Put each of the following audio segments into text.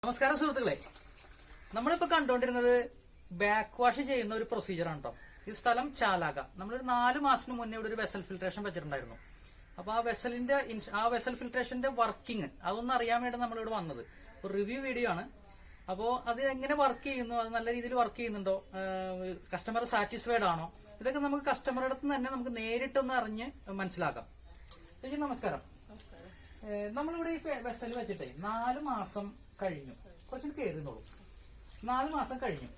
നമസ്കാരം സുഹൃത്തുക്കളെ, നമ്മളിപ്പോ കണ്ടുകൊണ്ടിരുന്നത് ബാക്ക് വാഷ് ചെയ്യുന്ന ഒരു പ്രൊസീജിയറാണ് കേട്ടോ. ഈ സ്ഥലം ചാലാക. നമ്മളൊരു 4 മാസത്തിന് മുന്നേ ഇവിടെ ഒരു വെസൽ ഫിൽട്രേഷൻ വെച്ചിട്ടുണ്ടായിരുന്നു. അപ്പൊ ആ വെസൽ ഫിൽട്രേഷന്റെ വർക്കിംഗ് അതൊന്നും അറിയാൻ വേണ്ടി നമ്മളിവിടെ വന്നത് ഒരു റിവ്യൂ വീഡിയോ ആണ്. അപ്പോ അത് എങ്ങനെ വർക്ക് ചെയ്യുന്നു, അത് നല്ല രീതിയിൽ വർക്ക് ചെയ്യുന്നുണ്ടോ, കസ്റ്റമർ സാറ്റിസ്ഫൈഡ് ആണോ, ഇതൊക്കെ നമുക്ക് കസ്റ്റമറുടെ അടുത്ത് തന്നെ നമുക്ക് നേരിട്ടൊന്ന് അറിഞ്ഞ് മനസ്സിലാക്കാം. ചേച്ചി നമസ്കാരം. നമ്മളിവിടെ ഈ വെസൽ വെച്ചിട്ടേ 4 മാസം കഴിഞ്ഞു, കുറച്ചുകൂടി കയറുന്നുള്ളൂ. 4 മാസം കഴിഞ്ഞു.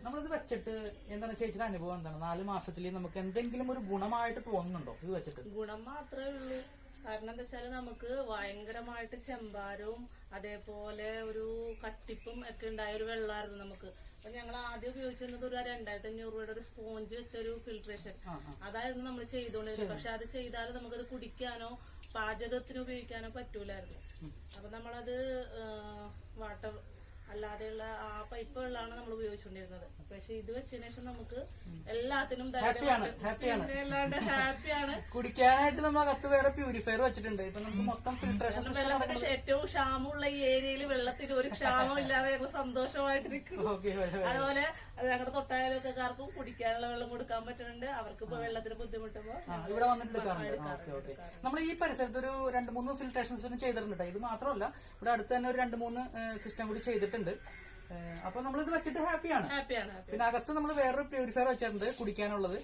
നമ്മളിത് വെച്ചിട്ട് എന്താണ് ചേച്ചിയുടെ അനുഭവം എന്താണ്? 4 മാസത്തിൽ നമുക്ക് എന്തെങ്കിലും ഒരു ഗുണമായിട്ട് തോന്നുന്നുണ്ടോ ഇത് വെച്ചിട്ട്? ഗുണം മാത്രമേ ഉള്ളൂ. കാരണം എന്താ വെച്ചാല് നമുക്ക് ഭയങ്കരമായിട്ട് ചെമ്പാരവും അതേപോലെ ഒരു കട്ടിപ്പും ഒക്കെ ഉണ്ടായ ഒരു വെള്ളമായിരുന്നു നമുക്ക്. അപ്പൊ ഞങ്ങൾ ആദ്യം ഉപയോഗിച്ചിരുന്നത് ഒരു 2500 രൂപയുടെ ഒരു സ്പോഞ്ച് വെച്ച ഒരു ഫിൽട്രേഷൻ അതായിരുന്നു നമ്മൾ ചെയ്തോണ്ടിരുന്നത്. പക്ഷെ അത് ചെയ്താലും നമുക്കത് കുടിക്കാനോ പാചകത്തിന് ഉപയോഗിക്കാനോ പറ്റൂലായിരുന്നു. അപ്പൊ നമ്മളത് വാട്ടർ അല്ലാതെയുള്ള ആ പൈപ്പ് വെള്ളമാണ് നമ്മൾ ഉപയോഗിച്ചുകൊണ്ടിരുന്നത്. പക്ഷെ ഇത് വെച്ചതിന് ശേഷം നമുക്ക് എല്ലാത്തിനും അല്ലാണ്ട് ഹാപ്പിയാണ്. കുടിക്കാനായിട്ട് നമ്മൾ അകത്ത് വേറെ പ്യൂരിഫയർ വെച്ചിട്ടുണ്ട്. ഇപ്പൊ നമുക്ക് മൊത്തം ഫിൽട്രേഷൻ വെള്ളത്തിന് ഏറ്റവും ക്ഷാമമുള്ള ഈ ഏരിയയിൽ വെള്ളത്തിന് ഒരു ക്ഷാമം ഇല്ലാതെ ഞങ്ങൾ സന്തോഷമായിട്ട് നിൽക്കും. അതുപോലെ ഞങ്ങളുടെ തൊട്ടായാലൊക്കെക്കാർക്കും കുടിക്കാനുള്ള വെള്ളം കൊടുക്കാൻ പറ്റുന്നുണ്ട്. അവർക്ക് ഇപ്പൊ വെള്ളത്തിന് ബുദ്ധിമുട്ടുമ്പോ ഇവിടെ വന്നിട്ട് നമ്മൾ ഈ പരിസരത്ത് ഒരു 2-3 ഫിൽട്രേഷൻ സിസ്റ്റം ചെയ്തിട്ടുണ്ട്. ഇത് മാത്രമല്ല ഇവിടെ അടുത്ത് തന്നെ ഒരു 2-3 സിസ്റ്റം കൂടി ചെയ്തിട്ടുണ്ട്. അപ്പൊ നമ്മളിത് വെച്ചിട്ട് ഹാപ്പിയാണ്. പിന്നെ അകത്ത് നമ്മൾ വേറൊരു പ്യൂരിഫയർ വെച്ചിട്ടുണ്ട് കുടിക്കാനുള്ളത്.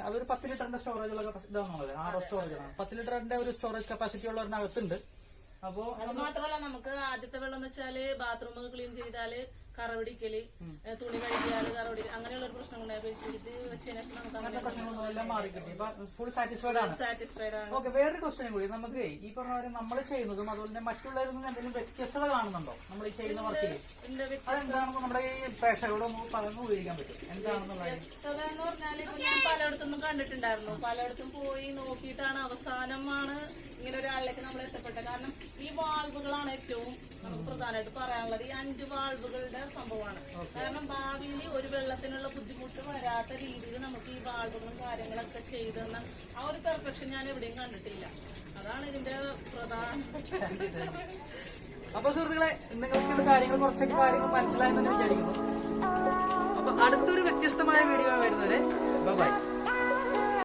അതൊരു 10 ലിറ്ററിന്റെ സ്റ്റോറേജ് ഉള്ള ഇതാണുള്ളത്. RO സ്റ്റോറേജ് ആണ്. 10 ലിറ്ററിന്റെ ഒരു സ്റ്റോറേജ് കപ്പാസിറ്റി ഉള്ളതിനകത്തുണ്ട്. അപ്പൊ അത് മാത്രമല്ല നമുക്ക് ആദ്യത്തെ വെള്ളം എന്ന് വെച്ചാല് ബാത്റൂം ക്ലീൻ ചെയ്താല് കറവടിക്കല്, തുണി കഴുകിയാല് കറവടിക്കല്, അങ്ങനെയുള്ള ഒരു പ്രശ്നം ഉണ്ടായി. ഇത് വെച്ചതിന് ശേഷം നമുക്ക് പ്രശ്നങ്ങളൊന്നും മാറി കിട്ടി. ഫുൾ സാറ്റിസ്ഫൈഡ് ആണ്. ഓക്കെ, വേറൊരു ക്വസ്റ്റ്യൻ കൂടി. നമുക്ക് ഈ പറഞ്ഞ പോലെ നമ്മൾ ചെയ്യുന്നതും അതുപോലെ തന്നെ മറ്റുള്ളവരിൽ നിന്ന് എന്തെങ്കിലും വ്യത്യസ്തത കാണുന്നുണ്ടോ നമ്മൾ ഈ ചെയ്യുന്ന വർക്കിൽ? അതെന്താണെന്ന് നമ്മുടെ ഈ പ്രേക്ഷകരോട് നമുക്ക് പറഞ്ഞു ഉപയോഗിക്കാൻ പറ്റും. എന്താണെന്നുള്ളത് വ്യത്യസ്തത എന്ന് പറഞ്ഞാല് ഇപ്പൊ ഞാൻ പലയിടത്തുനിന്നും കണ്ടിട്ടുണ്ടായിരുന്നു. പലയിടത്തും പോയി നോക്കിയിട്ടാണ് അവസാനമാണ് ഇങ്ങനെ ഒരാളിലേക്ക് നമ്മൾ എത്തപ്പെട്ടത്. കാരണം ഈ വാൾവുകളാണ് ഏറ്റവും നമുക്ക് പ്രധാനമായിട്ട് പറയാനുള്ളത്. ഈ 5 വാൾവുകളുടെ സംഭവമാണ്. കാരണം ഭാവിയിൽ ഒരു വെള്ളത്തിനുള്ള ബുദ്ധിമുട്ട് വരാത്ത രീതിയിൽ നമുക്ക് ഈ വാൾവുകളും കാര്യങ്ങളൊക്കെ ചെയ്തെന്ന ആ ഒരു പെർഫെക്ഷൻ ഞാൻ എവിടെയും കണ്ടിട്ടില്ല. അതാണ് ഇതിന്റെ പ്രധാനപ്പെട്ട. അപ്പൊ സുഹൃത്തുക്കളെ, നിങ്ങൾക്ക് കാര്യങ്ങൾ കുറച്ചൊക്കെ കാര്യങ്ങൾ മനസ്സിലായെന്ന് വിചാരിക്കുന്നു. അപ്പൊ അടുത്തൊരു വ്യത്യസ്തമായ വീഡിയോ വരുന്നവരെ ബൈ.